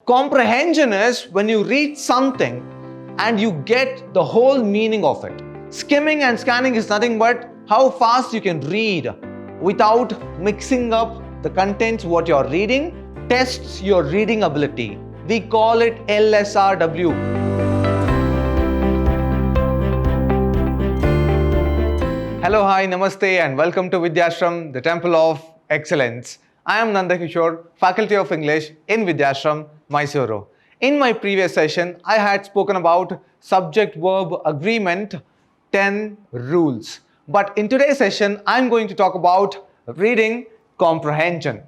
Comprehension is when you read something and you get the whole meaning of it. Skimming and scanning is nothing but how fast you can read without mixing up the contents what you're reading. Tests your reading ability. We call it LSRW. Hello, hi, namaste and welcome to Vidyashram, the Temple of Excellence. I am Nanda Kishore, Faculty of English in Vidyashram, Mysuru. In my previous session, I had spoken about subject-verb agreement 10 rules. But in today's session, I'm going to talk about reading comprehension.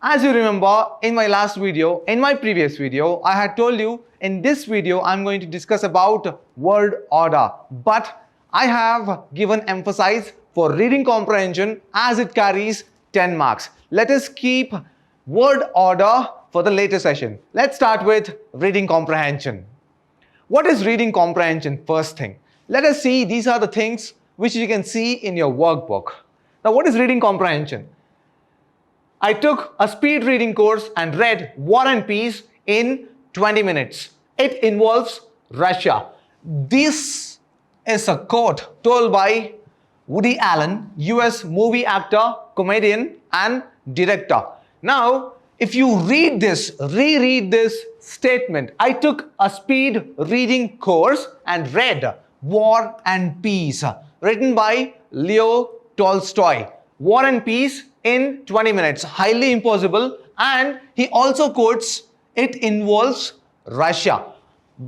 As you remember, in my previous video, I had told you in this video, I'm going to discuss about word order. But I have given emphasis for reading comprehension as it carries 10 marks. Let us keep word order for the later session. Let's start with reading comprehension. What is reading comprehension? First thing, let us see, these are the things which you can see in your workbook. Now, what is reading comprehension? I took a speed reading course and read War and Peace in 20 minutes. It involves Russia. This is a quote told by Woody Allen, US movie actor, comedian and director. Now, if you read this, reread this statement, I took a speed reading course and read War and Peace, written by Leo Tolstoy. War and Peace in 20 minutes, highly impossible, and he also quotes it involves Russia.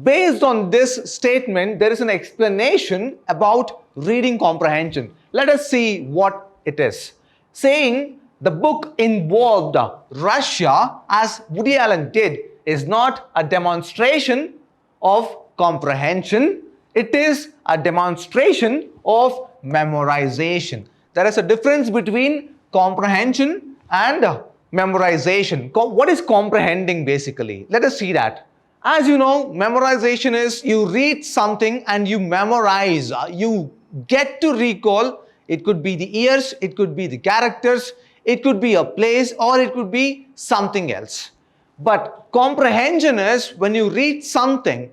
Based on this statement, there is an explanation about reading comprehension. Let us see what it is. Saying the book involved Russia, as Woody Allen did, is not a demonstration of comprehension. It is a demonstration of memorization. There is a difference between comprehension and memorization. What is comprehending basically? Let us see that. As you know, memorization is you read something and you memorize. You get to recall. It could be the years, it could be the characters, it could be a place, or it could be something else. But comprehension is when you read something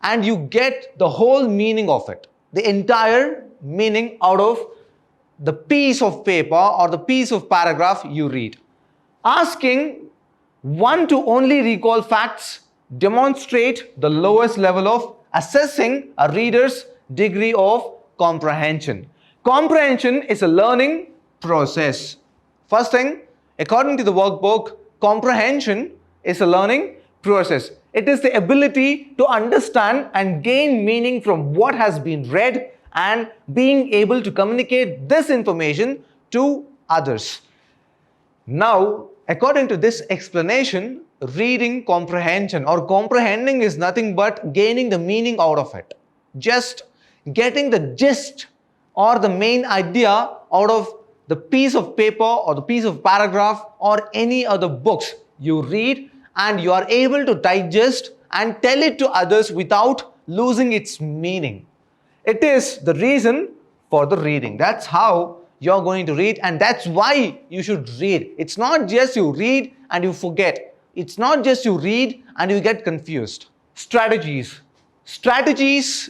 and you get the whole meaning of it, the entire meaning out of the piece of paper or the piece of paragraph you read. Asking one to only recall facts demonstrate the lowest level of assessing a reader's degree of comprehension. Comprehension is a learning process. First thing, according to the workbook, comprehension is a learning process. It is the ability to understand and gain meaning from what has been read and being able to communicate this information to others. Now, according to this explanation, reading comprehension or comprehending is nothing but gaining the meaning out of it. Just getting the gist or the main idea out of the piece of paper or the piece of paragraph or any other books you read, and you are able to digest and tell it to others without losing its meaning. It is the reason for the reading. That's how you're going to read, and that's why you should read. It's not just you read and you forget. It's not just you read and you get confused. Strategies.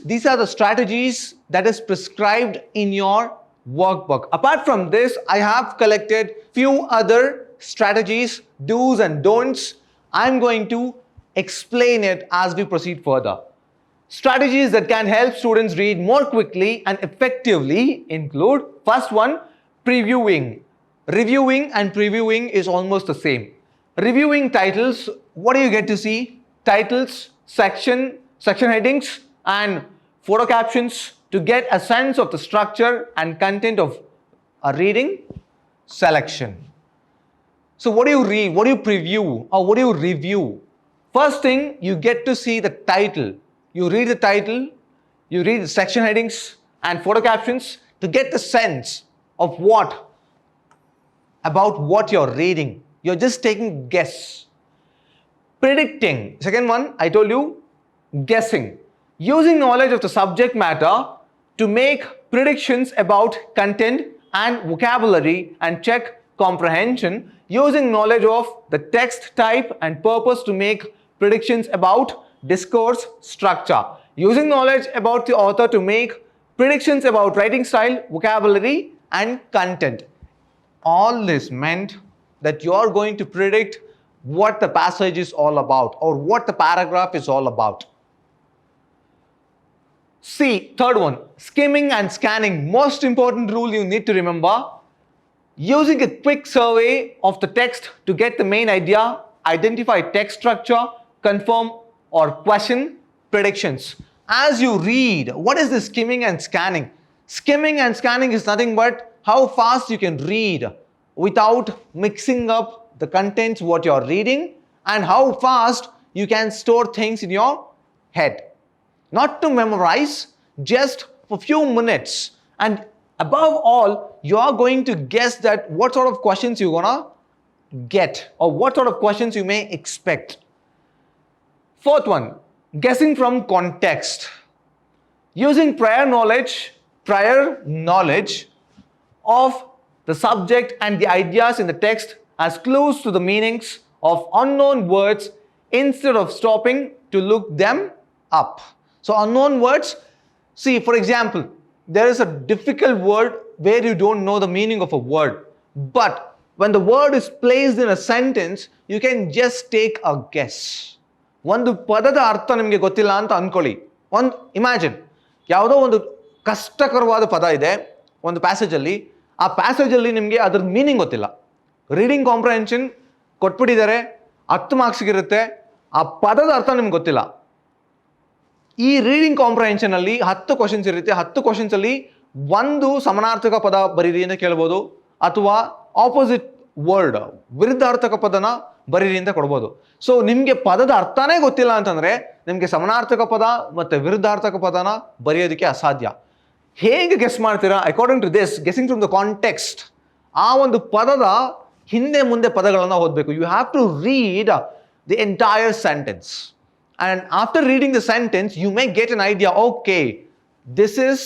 These are the strategies that is prescribed in your workbook. Apart from this, I have collected few other strategies, do's and don'ts. I'm going to explain it as we proceed further. Strategies that can help students read more quickly and effectively include, first one, previewing. Reviewing and previewing is almost the same. Reviewing titles, what do you get to see? Titles, section headings and photo captions to get a sense of the structure and content of a reading selection. So what do you read? What do you preview? Or what do you review? First thing, you get to see the title. You read the title, you read the section headings and photo captions to get the sense of about what you're reading. You're just taking guess. Predicting. Second one, I told you, guessing. Using knowledge of the subject matter to make predictions about content and vocabulary and check comprehension, using knowledge of the text type and purpose to make predictions about discourse structure. Using knowledge about the author to make predictions about writing style, vocabulary, and content. All this meant that you are going to predict what the passage is all about or what the paragraph is all about. C, third one, skimming and scanning. Most important rule you need to remember. Using a quick survey of the text to get the main idea, identify text structure, confirm or question predictions. As you read, what is this skimming and scanning? Skimming and scanning is nothing but how fast you can read without mixing up the contents what you are reading, and how fast you can store things in your head. Not to memorize, just for few minutes. And above all, you are going to guess that what sort of questions you're gonna get or what sort of questions you may expect. Fourth one, guessing from context. Using prior knowledge of the subject and the ideas in the text as clues to the meanings of unknown words instead of stopping to look them up. So unknown words, see, for example, there is a difficult word where you don't know the meaning of a word. But when the word is placed in a sentence, you can just take a guess. ಒಂದು ಪದದ ಅರ್ಥ ನಿಮಗೆ ಗೊತ್ತಿಲ್ಲ ಅಂತ ಅನ್ಕೊಳ್ಳಿ. Imagine, ಯಾವುದೋ ಒಂದು ಕಷ್ಟಕರವಾದ ಪದ ಇದೆ ಒಂದು ಪ್ಯಾಸೇಜಲ್ಲಿ, ಆ ಪ್ಯಾಸೇಜಲ್ಲಿ ನಿಮಗೆ ಅದ್ರ ಮೀನಿಂಗ್ ಗೊತ್ತಿಲ್ಲ. ರೀಡಿಂಗ್ ಕಾಂಪ್ರಹೆನ್ಷನ್ ಕೊಟ್ಬಿಟ್ಟಿದ್ದಾರೆ, 10 ಮಾರ್ಕ್ಸ್ಗಿರುತ್ತೆ, ಆ ಪದದ ಅರ್ಥ ನಿಮ್ಗೆ ಗೊತ್ತಿಲ್ಲ. ಈ ರೀಡಿಂಗ್ ಕಾಂಪ್ರಹೆನ್ಷನ್ ಅಲ್ಲಿ 10 ಕ್ವಶನ್ಸ್ ಇರುತ್ತೆ. 10 ಕ್ವಶನ್ಸ್ ಅಲ್ಲಿ ಒಂದು ಸಮಾನಾರ್ಥಕ ಪದ ಬರೀರಿ ಅಂತ ಕೇಳ್ಬೋದು, ಅಥವಾ ಆಪೋಸಿಟ್ ವರ್ಡ್ ವಿರುದ್ಧಾರ್ಥಕ ಪದನ ಬರೀರಿ ಅಂತ ಕೊಡ್ಬೋದು. ಸೊ ನಿಮಗೆ ಪದದ ಅರ್ಥನೇ ಗೊತ್ತಿಲ್ಲ ಅಂತಂದ್ರೆ ನಿಮಗೆ ಸಮಾನಾರ್ಥಕ ಪದ ಮತ್ತೆ ವಿರುದ್ಧಾರ್ಥಕ ಪದನ ಬರೆಯೋದಕ್ಕೆ ಅಸಾಧ್ಯ. ಹೇಗೆ ಗೆಸ್ ಮಾಡ್ತೀರಾ? According to this, guessing from the context, ಆ ಒಂದು ಪದದ ಹಿಂದೆ ಮುಂದೆ ಪದಗಳನ್ನು ಓದಬೇಕು. You have to read the entire sentence. And after reading the sentence, you may get an idea, okay, this is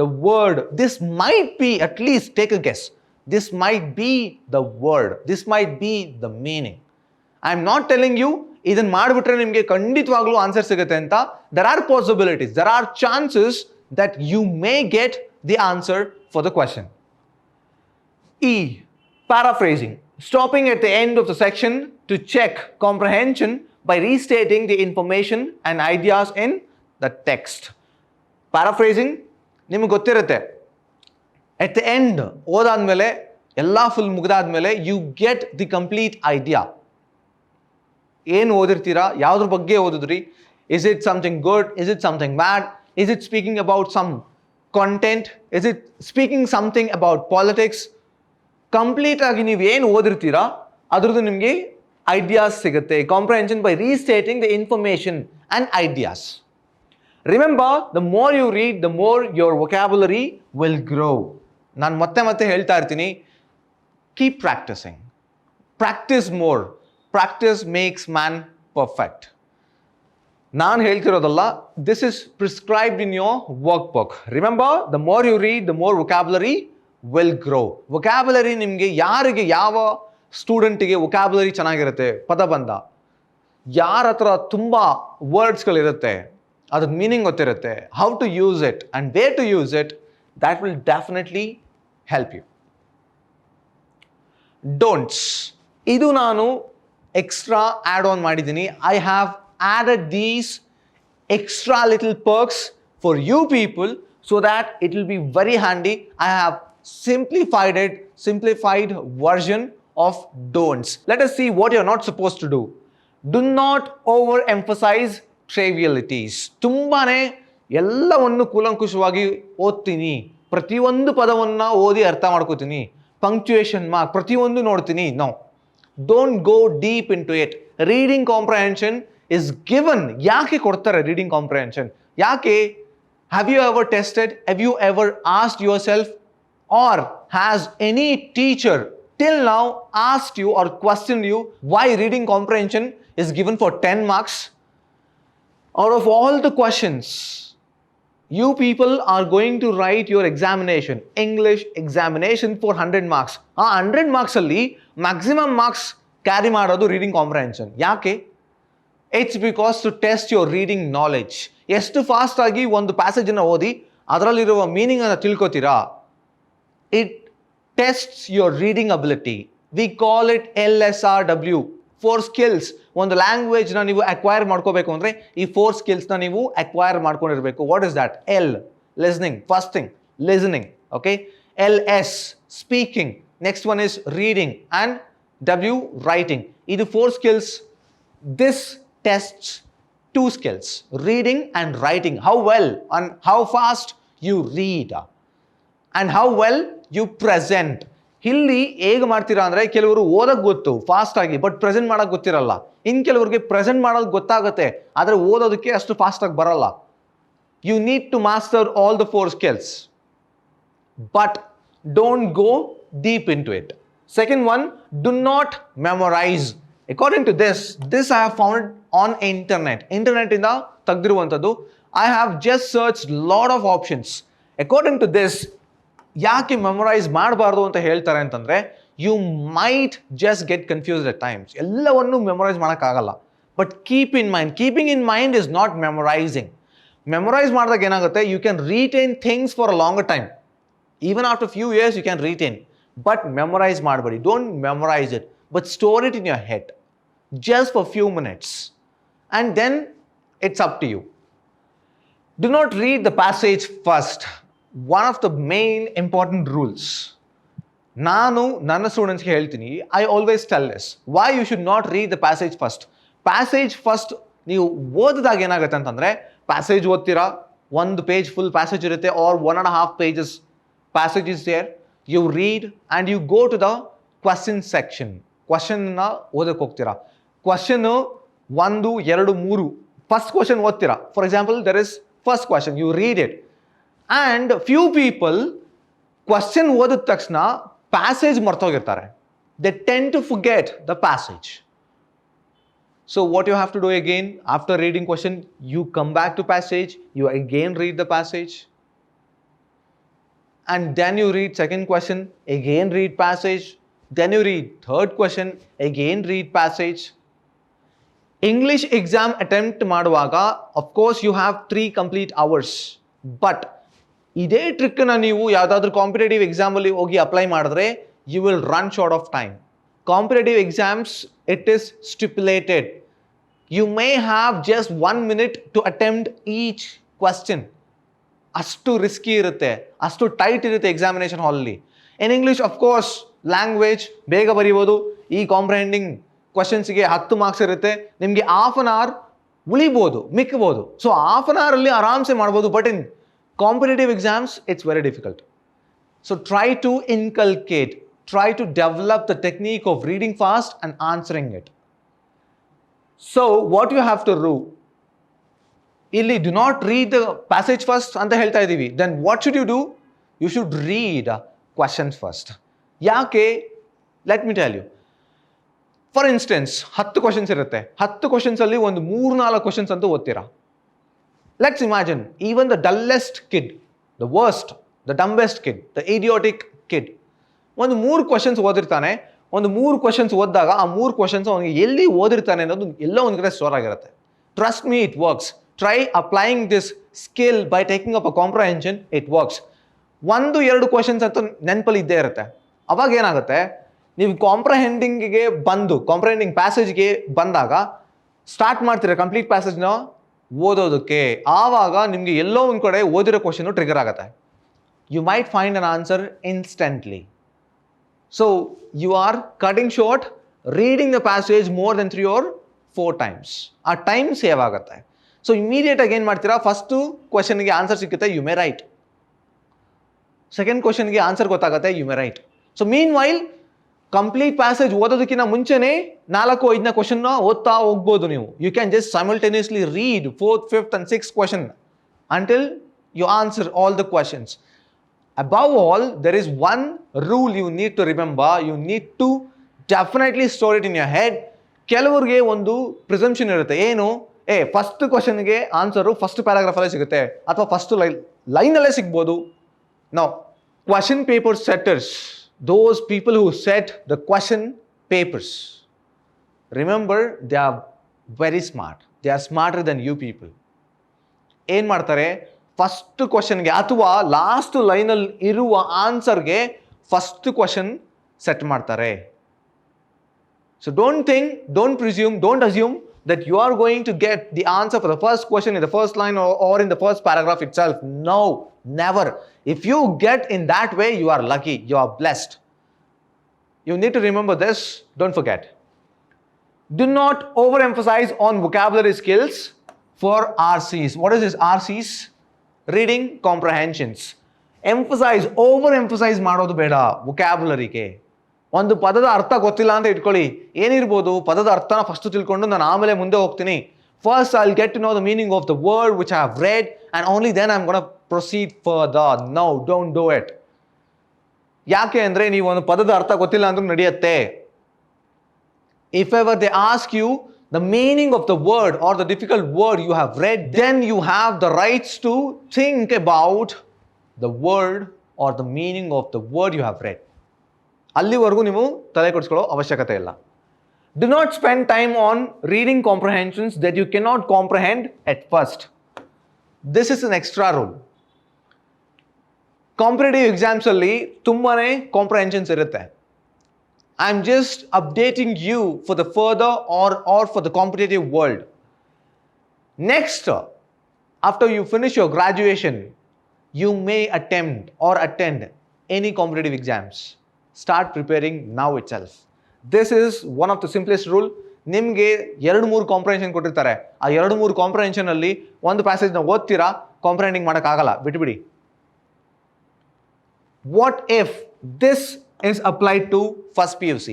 the word. This might be, at least take a guess. This might be the word. This might be the meaning. I am not telling you, ಇದನ್ನು ಮಾಡಿಬಿಟ್ರೆ ನಿಮಗೆ ಖಂಡಿತವಾಗ್ಲೂ answer ಸಿಗುತ್ತೆ ಅಂತ. There are possibilities. There are chances that you may get the answer for the question. E, paraphrasing. Stopping at the end of the section to check comprehension by restating the information and ideas in the text. Paraphrasing, ನಿಮಗೆ ಗೊತ್ತಿರುತ್ತೆ, at the end ಓದಾದ್ಮೇಲೆ ಎಲ್ಲ full ಮುಗಿದಾದ್ಮೇಲೆ you get the complete idea. ಏನು ಓದಿರ್ತೀರಾ, ಯಾವುದ್ರ ಬಗ್ಗೆ ಓದಿದ್ರಿ, is it something good, is it something bad, is it speaking about some content, is it speaking something about politics. Complete ಆಗಿ ನೀವು ಏನು ಓದಿರ್ತೀರಾ ಅದ್ರದ್ದು ನಿಮಗೆ ideas sigate. Comprehension by restating the information and ideas. Remember, the more you read, the more your vocabulary will grow. Nan ಮತ್ತೆ ಹೇಳ್ತಾ ಇರ್ತೀನಿ, keep practicing. Practice more. Practice makes man perfect. ನಾನು ಹೇಳ್ತಿರೋದಲ್ಲ, this is prescribed in your workbook. Remember, the more you read, the more vocabulary will grow. Vocabulary ನಿಮಗೆ ಯಾರಿಗೆ, ಯಾವ ಸ್ಟೂಡೆಂಟಿಗೆ vocabulary ಚೆನ್ನಾಗಿರುತ್ತೆ, ಪದಬಂಧ, ಯಾರ ಹತ್ರ ತುಂಬ ವರ್ಡ್ಸ್ಗಳಿರುತ್ತೆ, ಅದ್ರ ಮೀನಿಂಗ್ ಗೊತ್ತಿರುತ್ತೆ, how to use it and where to use it, that will definitely help you. Don'ts, ಇದು ನಾನು ಎಕ್ಸ್ಟ್ರಾ ಆ್ಯಡ್ ಆನ್ ಮಾಡಿದ್ದೀನಿ. I have added these extra little perks for you people so that it will be very handy. I have simplified version of don'ts. Let us see what you're not supposed to do. Do not overemphasize trivialities. ತುಂಬಾನೇ ಎಲ್ಲವನ್ನು ಕೂಲಂಕುಷವಾಗಿ ಓದ್ತೀನಿ, ಪ್ರತಿಯೊಂದು ಪದವನ್ನ ಓದಿ ಅರ್ಥ ಮಾಡ್ಕೋತೀನಿ, punctuation mark ಪ್ರತಿಯೊಂದು ನೋಡ್ತೀನಿ. No, don't go deep into it. Reading comprehension is given. ಯಾಕೆ ಕೊಡ್ತಾರೆ ರೀಡಿಂಗ್ ಕಾಂಪ್ರಹೆನ್ಷನ್? ಯಾಕೆ? Have you ever tested? Have you ever asked yourself, or has any teacher till now asked you or questioned you why reading comprehension is given for 10 marks? Out of all the questions, you people are going to write your examination, English examination for 100 marks. ಆ 100 marks ಅಲ್ಲಿ maximum marks carry ಮಾಡೋದು reading comprehension. ಯಾಕೆ? It's because to test your reading knowledge. ಎಷ್ಟು fast ಆಗಿ ಒಂದು ಪ್ಯಾಸೇಜನ್ನು ಓದಿ ಅದರಲ್ಲಿರುವ ಮೀನಿಂಗ್ ಅನ್ನು ತಿಳ್ಕೊತೀರಾ, it tests your reading ability. We call it LSRW, 4 skills. ಒಂದು ಲ್ಯಾಂಗ್ವೇಜ್ನ ನೀವು ಅಕ್ವೈರ್ ಮಾಡ್ಕೋಬೇಕು ಅಂದರೆ ಈ 4 ಸ್ಕಿಲ್ಸ್ನ ನೀವು ಅಕ್ವೈರ್ ಮಾಡ್ಕೊಂಡಿರಬೇಕು. What is that? L, listening, first thing listening, okay. LS, speaking. Next one is reading and W, writing. ಇದು 4 skills. This tests 2 skills, reading and writing. How well and how fast you read and how well you present. ಇಲ್ಲಿ ಹೇಗೆ ಮಾಡ್ತೀರಾ ಅಂದರೆ, ಕೆಲವರು ಓದಕ್ಕೆ ಗೊತ್ತು fast ಆಗಿ, but present ಮಾಡೋಕ್ಕೆ ಗೊತ್ತಿರಲ್ಲ. ಇನ್ನು ಕೆಲವರಿಗೆ ಪ್ರೆಸೆಂಟ್ ಮಾಡೋದು ಗೊತ್ತಾಗುತ್ತೆ, ಆದರೆ ಓದೋದಕ್ಕೆ ಅಷ್ಟು ಫಾಸ್ಟಾಗಿ ಬರಲ್ಲ. You need to master all the 4 skills, but don't go deep into it. Second one, do not memorise. According to this I have found on internet ಇಂದ ತೆಗೆದಿರುವಂಥದ್ದು. I have just searched lot of options. According to this, ಯಾಕೆ memorize ಮಾಡಬಾರ್ದು ಅಂತ ಹೇಳ್ತಾರೆ ಅಂತಂದರೆ, you might just get confused at times. ಎಲ್ಲವನ್ನು memorize ಮಾಡೋಕ್ಕಾಗಲ್ಲ. But keeping in mind is not memorizing. Memorize ಮಾಡಿದಾಗ ಏನಾಗುತ್ತೆ, you can retain things for a longer time. Even after few years you can retain. But memorize ಮಾಡಬೇಡಿ. Don't memorize it, but store it in your head just for few minutes and then it's up to you. Do not read the passage first. One of the main important rules. ನಾನು ನನ್ನ ಸ್ಟೂಡೆಂಟ್ಸ್ಗೆ ಹೇಳ್ತೀನಿ, I always tell this, why you should not read the passage first. Passage first ನೀವು ಓದಿದಾಗ ಏನಾಗುತ್ತೆ ಅಂತಂದರೆ, passage ಓದ್ತೀರಾ, ಒಂದು ಪೇಜ್ ಫುಲ್ ಪ್ಯಾಸೇಜ್ ಇರುತ್ತೆ, R 1.5 pages passage is there. You read and you go to the question section. ಕ್ವಶನ್ನ ಓದಕ್ಕೆ ಹೋಗ್ತೀರಾ. ಕ್ವಶನ್ನು 1, 2, 3 ಫಸ್ಟ್ ಕ್ವಶನ್ ಓದ್ತೀರಾ. For example, there is first question, you read it. And few people question ಓದಿದ ತಕ್ಷಣ passage ಮರ್ತೋಗಿರ್ತಾರೆ. They tend to forget the passage. So what you have to do again, after reading question, you come back to passage, you again read the passage. And then you read second question, again read passage, then you read third question, again read passage. English exam attempt ಮಾಡುವಾಗ of course you have 3 complete hours, but ಇದೇ ಟ್ರಿಕ್ಕನ್ನ ನೀವು ಯಾವುದಾದ್ರೂ competitive ಎಕ್ಸಾಮಲ್ಲಿ ಹೋಗಿ apply ಮಾಡಿದ್ರೆ you will run short of time. Competitive exams, it is stipulated. You may have just 1 minute to attempt each question. ಅಷ್ಟು risky ಇರುತ್ತೆ, ಅಷ್ಟು ಟೈಟ್ ಇರುತ್ತೆ ಎಕ್ಸಾಮಿನೇಷನ್ ಹಾಲಲ್ಲಿ. ಇನ್ ಇಂಗ್ಲೀಷ್ ಅಫ್ಕೋರ್ಸ್ ಲ್ಯಾಂಗ್ವೇಜ್ ಬೇಗ ಬರೀಬೋದು. ಈ ಕಾಂಪ್ರಹೆಂಡಿಂಗ್ ಕ್ವಶನ್ಸ್ಗೆ 10 ಮಾರ್ಕ್ಸ್ ಇರುತ್ತೆ, ನಿಮಗೆ ಹಾಫ್ ಅನ್ ಅವರ್ ಉಳಿಬೋದು, ಮಿಕ್ಬೋದು. ಸೊ ಹಾಫ್ ಅನ್ ಅವರಲ್ಲಿ ಆರಾಮ್ಸೆ ಮಾಡ್ಬೋದು. But in competitive exams it's very difficult. So try to inculcate, try to develop the technique of reading fast and answering it. So what you have to do, ಇಲ್ಲಿ do not read the passage first ಅಂತ ಹೇಳ್ತಾ ಇದ್ದೀವಿ. Then what should you do, you should read questions first. ಯಾಕೆ? Let me tell you. For instance 10 questions ಇರುತ್ತೆ, 10 ಕ್ವಶನ್ಸಲ್ಲಿ ಒಂದು 3-4 questions ಅಂತೂ ಓದ್ತೀರಾ. Let's imagine even the dullest kid, the worst, the dumbest kid, the idiotic kid ಒಂದು 3 questions ಓದಿರ್ತಾನೆ. ಒಂದು 3 questions ಓದಿದಾಗ ಆ 3 ಕ್ವಶನ್ಸ್ ಅವನಿಗೆ ಎಲ್ಲಿ ಓದಿರ್ತಾನೆ ಅನ್ನೋದು ಎಲ್ಲೋ ಒಂದು ಕಡೆ ಸ್ಟೋರ್ ಆಗಿರುತ್ತೆ. Trust me, it works. Try applying this skill by taking up a comprehension, it works. 1-2 questions ಅಂತೂ ನೆನಪಲ್ಲಿ ಇದ್ದೇ ಇರುತ್ತೆ. ಅವಾಗ ಏನಾಗುತ್ತೆ, ನೀವು ಕಾಂಪ್ರಹೆಂಡಿಂಗ್ ಪ್ಯಾಸೇಜ್ಗೆ ಬಂದಾಗ ಸ್ಟಾರ್ಟ್ ಮಾಡ್ತೀರಾ ಕಂಪ್ಲೀಟ್ ಪ್ಯಾಸೇಜ್ನ ಓದೋದಕ್ಕೆ. ಆವಾಗ ನಿಮಗೆ ಎಲ್ಲೋ ಒಂದು ಕಡೆ ಓದಿರೋ ಕ್ವಶನು ಟ್ರಿಗರ್ ಆಗುತ್ತೆ. You might find an answer instantly. So you are cutting short reading the passage more than 3 or 4 times. ಆ ಟೈಮ್ ಸೇವ್ ಆಗುತ್ತೆ. ಸೊ ಇಮಿಡಿಯೇಟಾಗಿ ಏನು ಮಾಡ್ತೀರಾ, ಫಸ್ಟು ಕ್ವಶನ್ಗೆ ಆನ್ಸರ್ ಸಿಕ್ಕುತ್ತೆ, ಯು ಮೇ ರೈಟ್. ಸೆಕೆಂಡ್ ಕ್ವಶನ್ಗೆ ಆನ್ಸರ್ ಗೊತ್ತಾಗುತ್ತೆ, you may write. So meanwhile complete passage ಓದೋದಕ್ಕಿಂತ ಮುಂಚೆನೇ 4-5ನೇ ಕ್ವಶನ್ನ ಓದ್ತಾ ಹೋಗ್ಬೋದು ನೀವು. You can just simultaneously read 4th, 5th and 6th question until you answer all the questions. Above all, there is one rule you need to remember. You need to definitely store it in your head. ಕೆಲವ್ರಿಗೆ ಒಂದು presumption ಇರುತ್ತೆ, ಏನು, first ಕ್ವಶನ್ಗೆ answer first ಪ್ಯಾರಾಗ್ರಾಫಲ್ಲೇ ಸಿಗುತ್ತೆ ಅಥವಾ first ಲೈನಲ್ಲೇ ಸಿಗ್ಬೋದು. ನಾವು question paper setters, those people who set the question papers, remember they are very smart. They are smarter than you people. ಏನು ಮಾಡ್ತಾರೆ, ಫಸ್ಟ್ ಕ್ವಶನ್ಗೆ ಅಥವಾ ಲಾಸ್ಟ್ ಲೈನಲ್ಲಿ ಇರುವ ಆನ್ಸರ್ಗೆ ಫಸ್ಟ್ ಕ್ವಶನ್ ಸೆಟ್ ಮಾಡ್ತಾರೆ. So don't think, don't presume, don't assume that you are going to get the answer for the first question in the first line or in the first paragraph itself. No, never. If you get in that way, you are lucky, you are blessed. You need to remember this, don't forget. Do not overemphasize on vocabulary skills for RCs. What is this RCs? Reading comprehensions. Emphasize, overemphasize ಮಾಡೋದು ಬೇಡ vocabulary ಗೆ. ಒಂದು ಪದದ ಅರ್ಥ ಗೊತ್ತಿಲ್ಲ ಅಂತ ಇಟ್ಕೊಳ್ಳಿ, ಏನಿರ್ಬೋದು, ಪದದ ಅರ್ಥನ ಫಸ್ಟ್ ತಿಳ್ಕೊಂಡು ನಾನು ಆಮೇಲೆ ಮುಂದೆ ಹೋಗ್ತೀನಿ. First I will get to know the meaning of the word which I have read and only then I am gonna proceed further. No, don't do it. ಯಾಕೆ ಅಂದರೆ ನೀವು ಒಂದು ಪದದ ಅರ್ಥ ಗೊತ್ತಿಲ್ಲ ಅಂದ್ರೂ ನಡೆಯುತ್ತೆ. If ever they ask you the meaning of the word or the difficult word you have read, then you have the rights to think about the word or the meaning of the word you have read. ಅಲ್ಲಿವರೆಗೂ ನೀವು ತಲೆ ಕೆಡಿಸ್ಕೊಳ್ಳೋ ಅವಶ್ಯಕತೆ ಇಲ್ಲ. Do not spend time on reading comprehensions that you cannot comprehend at first. This is an extra rule. Competitive ಎಕ್ಸಾಮ್ಸಲ್ಲಿ ತುಂಬಾ comprehensions ಇರುತ್ತೆ. I am just updating you for the further or for the competitive world. Next, after you finish your graduation, you may attempt or attend any competitive exams. Start preparing now itself. This is one of the simplest rule. ನಿಮಗೆ 2-3 comprehension ಕೊಟ್ಟಿರ್ತಾರೆ. ಆ 2-3 ಕಾಂಪ್ರಹೆನ್ಷನಲ್ಲಿ ಒಂದು ಪ್ಯಾಸೇಜ್ನ ಓದ್ತೀರಾ, comprehending ಮಾಡೋಕ್ಕಾಗಲ್ಲ, ಬಿಟ್ಬಿಡಿ. What if this is applied to first PUC?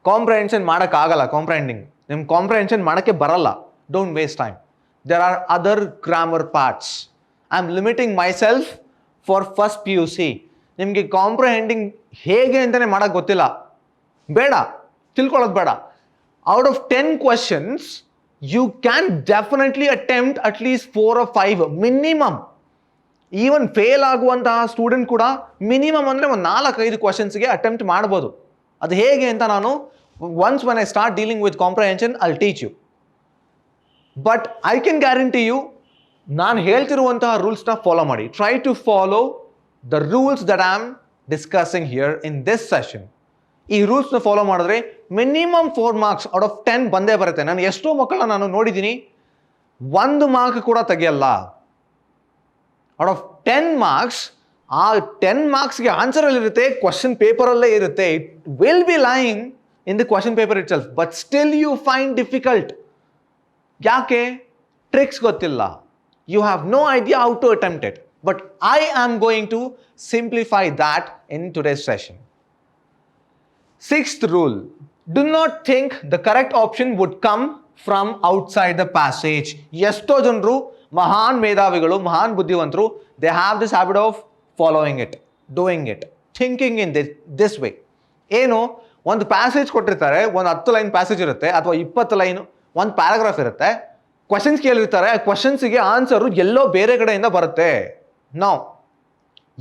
Comprehension ಮಾಡೋಕ್ಕಾಗಲ್ಲ, comprehending ನಿಮ್ಗೆ comprehension ಮಾಡೋಕ್ಕೆ ಬರಲ್ಲ. Don't waste time. There are other grammar parts. I am limiting myself for first PUC. ನಿಮಗೆ ಕಾಂಪ್ರಹೆಂಡಿಂಗ್ ಹೇಗೆ ಅಂತಲೇ ಮಾಡೋಕ್ಕೆ ಗೊತ್ತಿಲ್ಲ, ಬೇಡ, ತಿಳ್ಕೊಳ್ಳೋದು ಬೇಡ. Out of 10 questions, you can definitely attempt at least 4 or 5 minimum. Even fail ಆಗುವಂತಹ ಸ್ಟೂಡೆಂಟ್ ಕೂಡ ಮಿನಿಮಮ್ ಅಂದರೆ ಒಂದು 4-5 ಕ್ವಶನ್ಸ್ಗೆ ಅಟೆಂಪ್ಟ್ ಮಾಡ್ಬೋದು. ಅದು ಹೇಗೆ ಅಂತ ನಾನು once when I start dealing with comprehension I will teach you. But I can guarantee you, ನಾನು ಹೇಳ್ತಿರುವಂತಹ ರೂಲ್ಸ್ನ ಫಾಲೋ ಮಾಡಿ. Try to follow the rules that I am discussing here in this session. ಈ ರೂಲ್ಸ್ನ ಫಾಲೋ ಮಾಡಿದ್ರೆ minimum 4 marks out of 10 ಬಂದೇ ಬರುತ್ತೆ. ನಾನು ಎಷ್ಟೋ ಮಕ್ಕಳನ್ನ ನಾನು ನೋಡಿದ್ದೀನಿ, 1 mark ಕೂಡ ತೆಗೆಯಲ್ಲ. ಔಟ್ ಆಫ್ 10 marks, ಆ 10 marksಗೆ ಆನ್ಸರಲ್ಲಿ ಇರುತ್ತೆ, ಕ್ವಶನ್ ಪೇಪರಲ್ಲೇ ಇರುತ್ತೆ. It will be lying in the question paper itself, but still you find difficult. ಯಾಕೆ? ಟ್ರಿಕ್ಸ್ ಗೊತ್ತಿಲ್ಲ. You have no idea how to attempt it. But I am going to simplify that in today's session. 6th rule, do not think the correct option would come from outside the passage. ಎಷ್ಟೋ ಜನರು ಮಹಾನ್ ಮೇಧಾವಿಗಳು, ಮಹಾನ್ ಬುದ್ಧಿವಂತರು, they have this habit of following it, doing it, thinking in this way. ಏನು, ಒಂದು passage ಕೊಟ್ಟಿರ್ತಾರೆ, ಒಂದು 10 line passage ಇರುತ್ತೆ ಅಥವಾ 20 ಲೈನ್ ಒಂದು ಪ್ಯಾರಾಗ್ರಾಫ್ ಇರುತ್ತೆ. ಕ್ವಶನ್ಸ್ ಕೇಳಿರ್ತಾರೆ, ಆ ಕ್ವಶನ್ಸ್ಗೆ ಆನ್ಸರು ಎಲ್ಲೋ ಬೇರೆ ಕಡೆಯಿಂದ ಬರುತ್ತೆ. Now,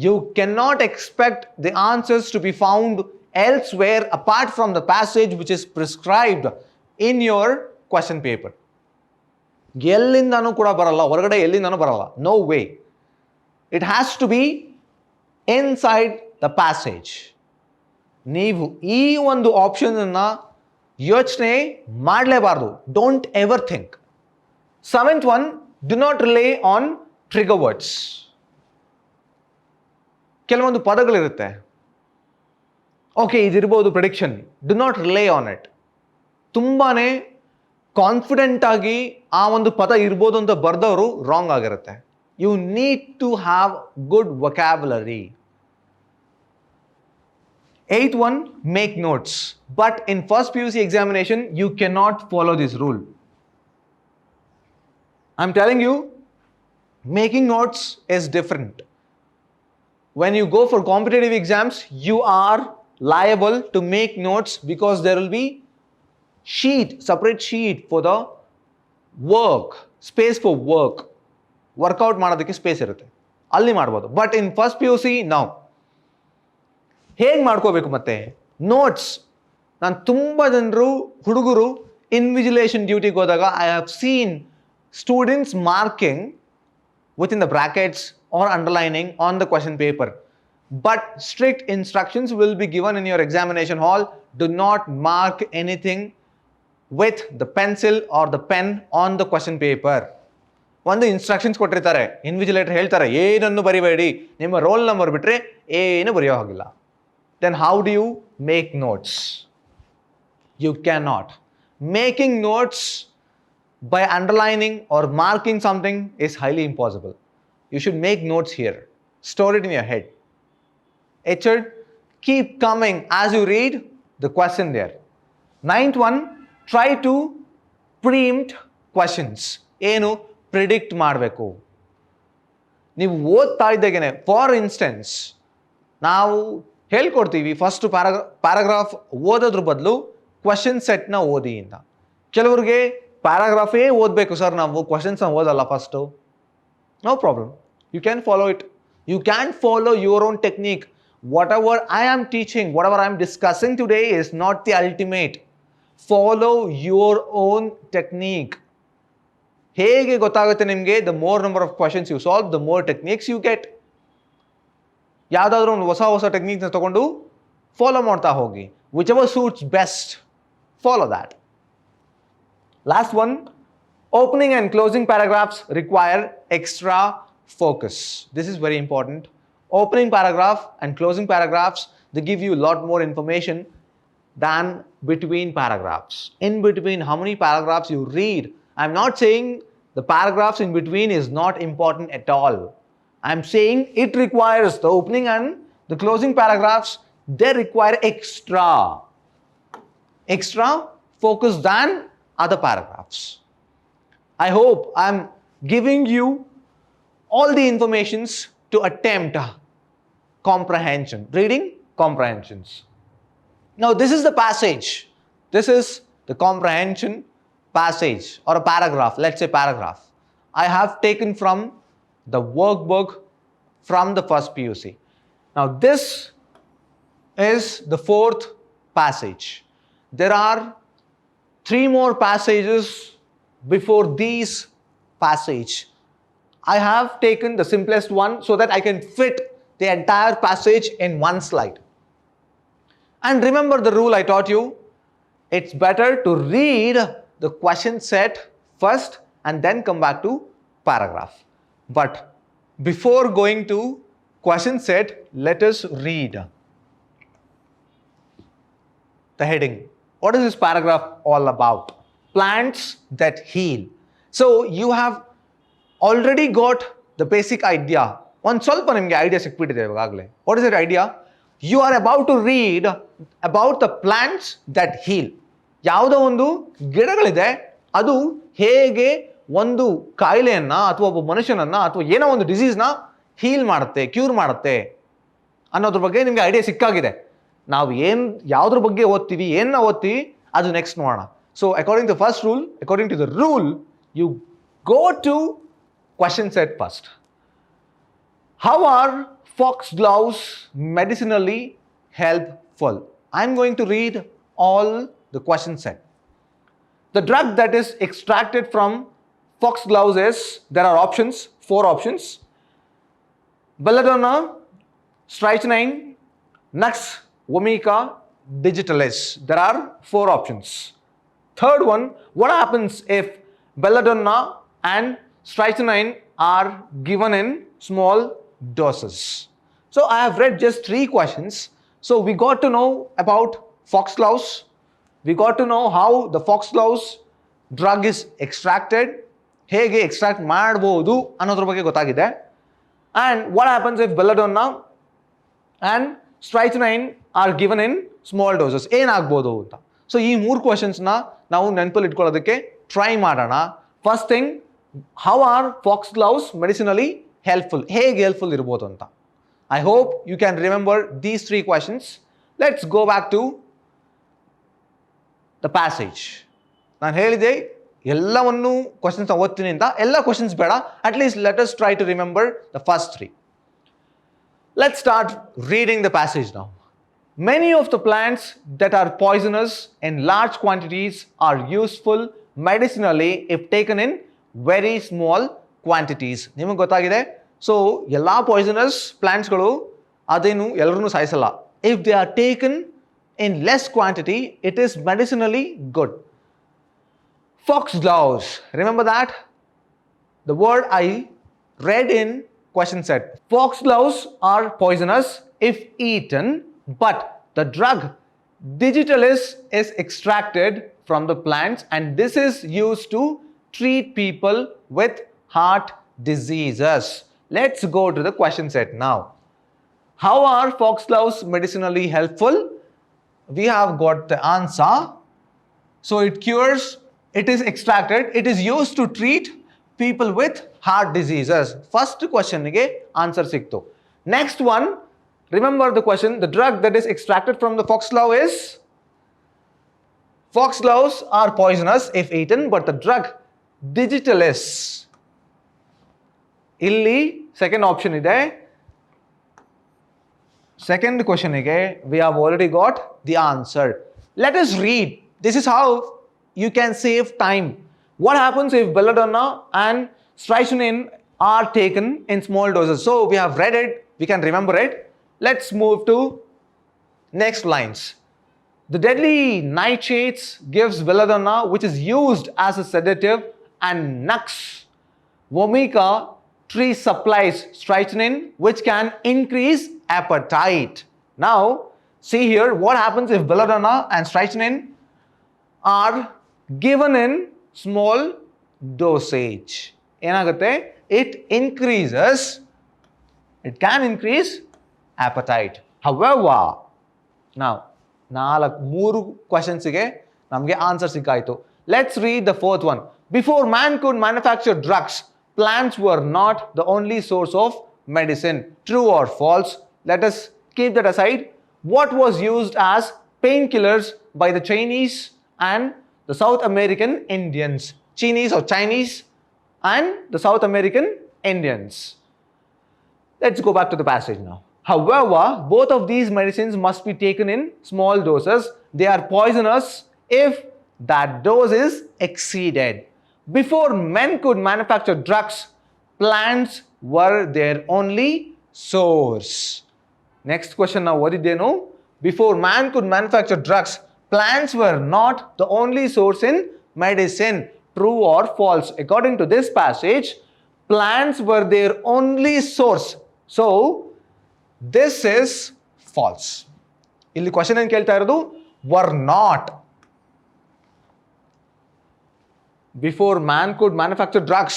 you cannot expect the answers to be found elsewhere apart from the passage which is prescribed in your question paper. ಎಲ್ಲಿಂದನೂ ಕೂಡ ಬರಲ್ಲ, ಹೊರಗಡೆ ಎಲ್ಲಿಂದನೂ ಬರಲ್ಲ. No way. It has to be inside the passage. ನೀವು ಈ ಒಂದು ಆಪ್ಷನನ್ನು ಯೋಚನೆ ಮಾಡಲೇಬಾರ್ದು. Don't ever think. 7th one, do not rely on trigger words. ಕೆಲವೊಂದು ಪದಗಳಿರುತ್ತೆ, ಓಕೆ ಇದಿರ್ಬೋದು prediction, do not rely on it. ತುಂಬಾ ಕಾನ್ಫಿಡೆಂಟ್ ಆಗಿ ಆ ಒಂದು ಪದ ಇರ್ಬೋದು ಅಂತ ಬರೆದವರು ರಾಂಗ್ ಆಗಿರುತ್ತೆ. You need to have good vocabulary. 8th one, make notes. But in first PUC examination, you cannot follow this rule. I'm telling you, making notes is different. When you go for competitive exams, you are liable to make notes because there will be separate sheet for the work, space for work. Workout ಮಾಡೋದಕ್ಕೆ space ಇರುತ್ತೆ, ಅಲ್ಲಿ ಮಾಡ್ಬೋದು. But in first PUC ನಾವು ಹೇಗೆ ಮಾಡ್ಕೋಬೇಕು? ಮತ್ತೆ notes, ನಾನು ತುಂಬ ಜನರು ಹುಡುಗರು Invigilation duty godaga, I have seen students marking within the brackets or underlining on the question paper. But strict instructions will be given in your examination hall. Do not mark anything with the pencil or the pen on the question paper. ಒಂದು instructions ಕೊಟ್ಟಿರ್ತಾರೆ, invigilator ಹೇಳ್ತಾರೆ ಏನನ್ನು ಬರಿಬೇಡಿ, ನಿಮ್ಮ roll number ಬಿಟ್ಟರೆ ಏನು ಬರೆಯೋ ಹಾಗಿಲ್ಲ. Then how do you make notes? You can not. Making notes by underlining or marking something is highly impossible. You should make notes here. Store it in your head. It should keep coming as you read the question there. Ninth one, try to preempt questions. ಏನು predict ಮಾಡಬೇಕು. ನೀವು ಓದ್ತಾ ಇದ್ದಾಗೇನೆ, for instance ನಾವು ಹೇಳ್ಕೊಡ್ತೀವಿ first paragraph ಓದೋದ್ರ ಬದಲು question ಸೆಟ್ನ ಓದಿ ಅಂತ. ಕೆಲವ್ರಿಗೆ ಪ್ಯಾರಾಗ್ರಾಫೇ ಓದಬೇಕು ಸರ್, ನಾವು ಕ್ವಶನ್ಸ್ನ ಓದಲ್ಲ first. No problem, you can follow it. You can follow your own technique. Whatever I am teaching, whatever I am discussing today is not the ultimate. Follow your own technique. ಹೇಗೆ ಗೊತ್ತಾಗುತ್ತೆ ನಿಮಗೆ? the more number of questions you solve, the more techniques you get. ಯಾವುದಾದ್ರೂ ಒಂದು ಹೊಸ ಟೆಕ್ನಿಕ್ನ ತಗೊಂಡು follow ಮಾಡ್ತಾ ಹೋಗಿ. whichever suits best, follow that. Last one, opening and closing paragraphs require extra focus. This is very important. Opening paragraph and closing paragraphs, they give you a lot more information than between paragraphs. In between, how many paragraphs you read? I'm not saying the paragraphs in between is not important at all. I'm saying it requires the opening and the closing paragraphs, they require extra focus than other paragraphs. I hope I'm giving you all the informations to attempt comprehension, reading comprehensions. Now this is the passage. This is the comprehension passage or a paragraph. Let's say paragraph. I have taken from the workbook from the first PUC. Now this is the fourth passage. There are 3 more passages before these passage. I have taken the simplest one so that I can fit the entire passage in one slide. And remember the rule I taught you. It's better to read the question set first and then come back to paragraph. But before going to question set, let us read the heading. What is this paragraph all about? Plants that heal. So you have already got the basic idea. ಒಂದು ಸ್ವಲ್ಪ ನಿಮಗೆ idea ಸಿಕ್ಬಿಟ್ಟಿದೆ ಇವಾಗಲೇ. What is that idea? You are about to read about the plants that heal. ಯಾವುದೋ ಒಂದು ಗಿಡಗಳಿದೆ, ಅದು ಹೇಗೆ ಒಂದು ಕಾಯಿಲೆಯನ್ನು ಅಥವಾ ಒಬ್ಬ ಮನುಷ್ಯನನ್ನು ಅಥವಾ ಏನೋ ಒಂದು ಡಿಸೀಸ್ನ ಹೀಲ್ ಮಾಡುತ್ತೆ, ಕ್ಯೂರ್ ಮಾಡುತ್ತೆ ಅನ್ನೋದ್ರ ಬಗ್ಗೆ ನಿಮಗೆ ಐಡಿಯಾ ಸಿಕ್ಕಾಗಿದೆ. ನಾವು ಯಾವುದ್ರ ಬಗ್ಗೆ ಓದ್ತೀವಿ, ಏನನ್ನ ಓದ್ತೀವಿ, ಅದು ನೆಕ್ಸ್ಟ್ ನೋಡೋಣ. So according to first rule, according to the rule, you go to question set first. How are foxgloves medicinally helpful? I'm going to read all the question set. The drug that is extracted from foxgloves is, there are options, 4 options. Belladonna, strychnine, Nux vomica, digitalis. There are 4 options. Third one, what happens if belladonna and strychnine are given in small doses? So I have read just 3 questions. So we got to know about foxgloves. We got to know how the foxgloves drug is extracted. ಹೇಗೆ extract ಮಾಡ್ಬೋದು ಅನ್ನೋದ್ರ ಬಗ್ಗೆ ಗೊತ್ತಾಗಿದೆ. And what happens if belladonna and strychnine are given in small doses? ಏನಾಗ್ಬೋದು ಅಂತ. So ಈ 3 ಕ್ವಶನ್ಸ್ನ ನಾವು ನೆನಪಲ್ಲಿ ಇಟ್ಕೊಳ್ಳೋದಕ್ಕೆ ಟ್ರೈ ಮಾಡೋಣ. First thing, how are foxgloves medicinally helpful? ಹೇಗೆ ಹೆಲ್ಪ್ಫುಲ್ ಇರ್ಬೋದು ಅಂತ. I hope you can remember these 3 questions. Let's go back to the passage. ನಾನು ಹೇಳಿದೆ ಎಲ್ಲವನ್ನು ಕ್ವಶನ್ಸ್ ಓದ್ತೀನಿ ಅಂತ. ಎಲ್ಲ ಕ್ವಶನ್ಸ್ ಬೇಡ, at least let us try to remember the first 3. Let's start reading the passage now. Many of the plants that are poisonous in large quantities are useful medicinally if taken in very small quantities. ನಿಮಗೆ ಗೊತ್ತಾಗಿದೆ. So ಎಲ್ಲ poisonous ಪ್ಲಾಂಟ್ಸ್ಗಳು ಅದೇನು ಎಲ್ಲರೂ ಸಾಯಿಸಲ್ಲ. If they are taken in less quantity, it is medicinally good. Foxgloves. Remember that? The word I read in question set. Foxgloves are poisonous if eaten, but the drug digitalis is extracted from the plants and this is used to treat people with heart diseases. Let's go to the question set now. How are foxgloves medicinally helpful? We have got the answer. So it cures, it is extracted, it is used to treat people with heart diseases. First question ಗೆ answer ಸಿಕ್ತು. Next one, remember the question, the drug that is extracted from the foxglove is? Foxgloves are poisonous if eaten, but the drug digitalis. ಇಲ್ಲಿ second option ಇದೆ. Second question ಗೆ we have already got the answer. Let us read. This is how you can save time. What happens if belladonna and strychnine are taken in small doses? So we have read it, we can remember it. Let's move to next lines. The deadly nightshades gives belladonna, which is used as a sedative, and Nux vomica tree supplies strychnine, which can increase appetite. Now, see here what happens if belladonna and strychnine are given in small dosage. ಏನಾಗುತ್ತೆ? It increases, it can increase appetite. However, now, ಮೂರು ಕ್ವಶನ್ಸ್ಗೆ ನಮಗೆ answer ಸಿಕ್ಕಾಯಿತು. Let's read the fourth one. Before man could manufacture drugs, plants were not the only source of medicine. True or false? Let us keep that aside. What was used as painkillers by the Chinese and the South American Indians? Chinese and the South American Indians. Let's go back to the passage now. However, both of these medicines must be taken in small doses. They are poisonous if that dose is exceeded. Before men could manufacture drugs, plants were their only source. Next question now, what did they know? Before man could manufacture drugs, plants were not the only source in medicine. True or false? According to this passage, plants were their only source. So, this is false. ಇಲ್ಲಿ question ಏನು ಕೇಳ್ತಾ ಇರೋದು? Were not. Before man could manufacture drugs,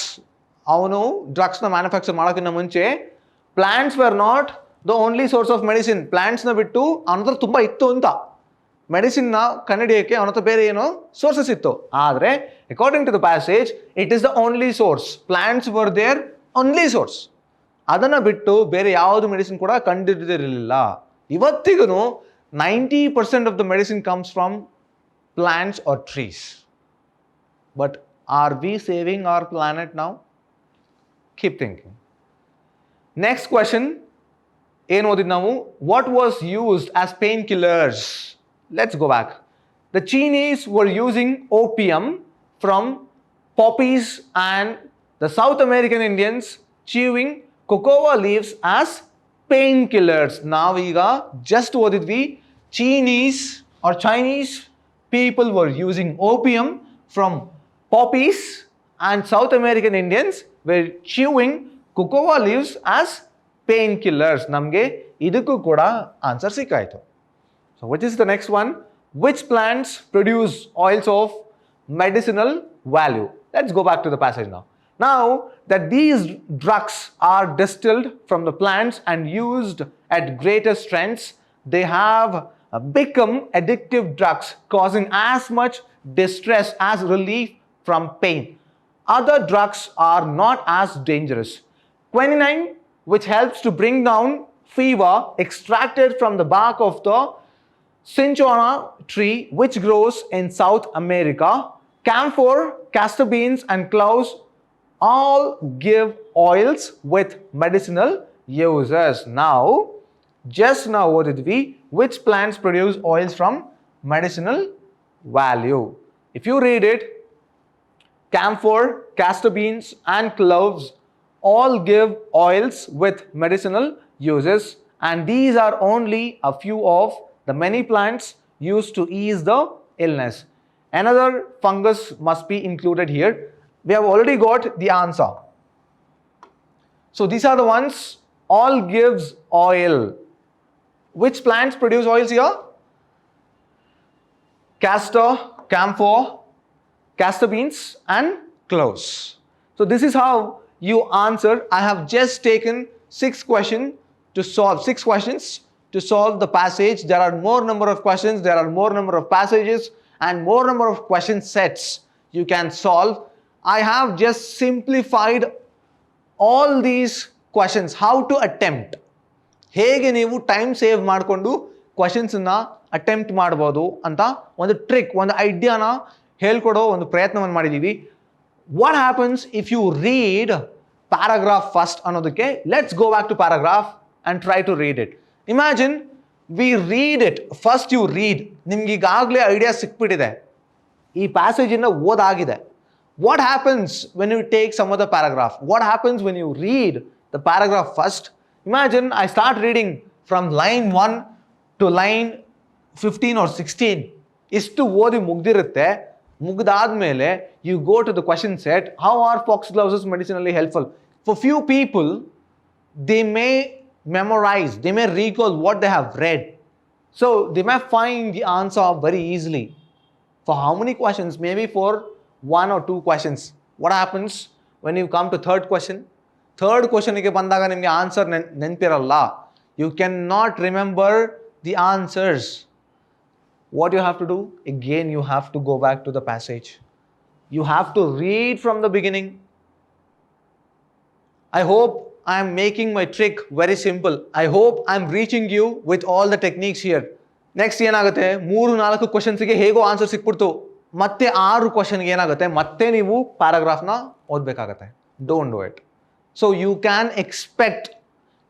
ಅವನು ಡ್ರಗ್ಸ್ನ manufacture ಮಾಡೋಕ್ಕಿಂತ ಮುಂಚೆ plants were not the only source of medicine. ಪ್ಲಾಂಟ್ಸ್ನ ಬಿಟ್ಟು ಅವನ ಹತ್ರ ತುಂಬ ಇತ್ತು ಅಂತ, ಮೆಡಿಸಿನ್ನ ಕಂಡುಹಿಡಿಯೋಕ್ಕೆ ಅವನ ಹತ್ರ ಬೇರೆ ಏನೋ ಸೋರ್ಸಸ್ ಇತ್ತು. ಆದರೆ according to the passage it is the only source. Plants were there only source. ಅದನ್ನು ಬಿಟ್ಟು ಬೇರೆ ಯಾವುದು ಮೆಡಿಸಿನ್ ಕೂಡ ಕಂಡುಹಿಡಿದಿರಲಿಲ್ಲ. ಇವತ್ತಿಗೂ 90% of the medicine comes from plants or trees. But are we saving our planet now? Keep thinking. Next question ಏನು ಓದಿದ್ ನಾವು? What was used as pain killers? Let's go back. The Chinese were using opium from poppies and the South American Indians chewing cocoa leaves as painkillers. Now we just ಓದಿದ್ವಿ Chinese people were using opium from poppies and South American Indians were chewing cocoa leaves as painkillers. ನಮಗೆ ಇದಕ್ಕೂ ಕೂಡ answer ಸಿಕ್ಕಾಯಿತು. So which is the next one? Which plants produce oils of medicinal value? Let's go back to the passage now. Now that these drugs are distilled from the plants and used at greater strengths, they have become addictive drugs, causing as much distress as relief from pain. Other drugs are not as dangerous. Quinine, which helps to bring down fever, extracted from the bark of the cinchona tree, which grows in South America. Camphor, castor beans, and cloves all give oils with medicinal uses. Now, Just now ಓದಿದ್ವಿ which plants produce oils from medicinal value. If you read it, camphor, castor beans and cloves all give oils with medicinal uses, and these are only a few of the many plants used to ease the illness. Another fungus must be included here. We have already got the answer. So these are the ones all gives oil. Which plants produce oils here? Castor, camphor, castor beans and cloves. So this is how you answer. I have just taken 6 questions to solve the passage. There are more number of questions, there are more number of passages and more number of question sets you can solve. I have just simplified all these questions. How to attempt, ಹೇಗೆ ನೀವು time save ಮಾಡಿಕೊಂಡು ಕ್ವಶನ್ಸನ್ನು attempt ಮಾಡ್ಬೋದು ಅಂತ ಒಂದು trick, ಒಂದು ಐಡಿಯಾನ ಹೇಳ್ಕೊಡೋ ಒಂದು ಪ್ರಯತ್ನವನ್ನು ಮಾಡಿದ್ದೀವಿ. What happens if you read paragraph first ಅನ್ನೋದಕ್ಕೆ, let's go back to paragraph and try to read it. Imagine we read it, first you read, ನಿಮ್ಗೆ ಈಗಾಗಲೇ ಐಡಿಯಾ ಸಿಕ್ಬಿಟ್ಟಿದೆ, ಈ ಪ್ಯಾಸೇಜನ್ನು ಓದಾಗಿದೆ. What happens when you take some other paragraph? What happens when you read the paragraph first? Imagine I start reading from line 1 to line 15 or 16. ಇಷ್ಟು ಓದಿ ಮುಗ್ದಿರುತ್ತೆ. ಮುಗ್ದಾದ್ಮೇಲೆ you go to the question set. How are foxgloves medicinally helpful? For few people, they may memorize, they may recall what they have read. So they may find the answer very easily. For how many questions? Maybe for 1 or 2 questions. What happens when you come to third question? Third question ಗೆ ಬಂದಾಗ ನಿಮಗೆ answer ನೆನಪಿರಲ್ಲ. You cannot remember the answers. What you have to do? Again, you have to go back to the passage. You have to read from the beginning. I hope I am making my trick very simple. I hope I am reaching you with all the techniques here. Next ಏನಾಗುತ್ತೆ, 3-4 ಕ್ವಶನ್ಸ್ಗೆ ಹೇಗೋ answer ಸಿಕ್ಬಿಡ್ತು. ಮತ್ತೆ 6 ಕ್ವಶನ್ಗೆ ಏನಾಗುತ್ತೆ, ಮತ್ತೆ ನೀವು ಪ್ಯಾರಾಗ್ರಾಫ್ನ ಓದಬೇಕಾಗತ್ತೆ. Don't do it. So you can expect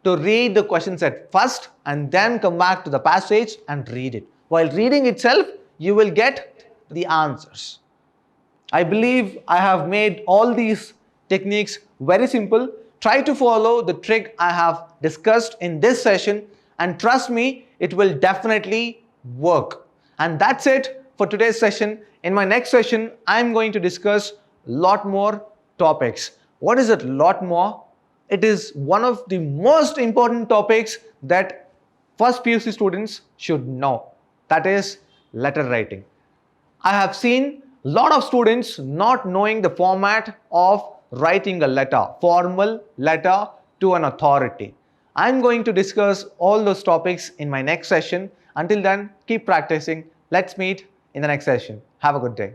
to read the question set first and then come back to the passage and read it. While reading itself, you will get the answers. I believe I have made all these techniques very simple. Try to follow the trick I have discussed in this session, and trust me, it will definitely work. And that's it for today's session. In my next session, I'm going to discuss a lot more topics. What is it, lot more? It is one of the most important topics that first PUC students should know. That is letter writing. I have seen a lot of students not knowing the format of writing a letter, formal letter to an authority. I'm going to discuss all those topics in my next session. Until then, keep practicing. Let's meet in the next session. Have a good day.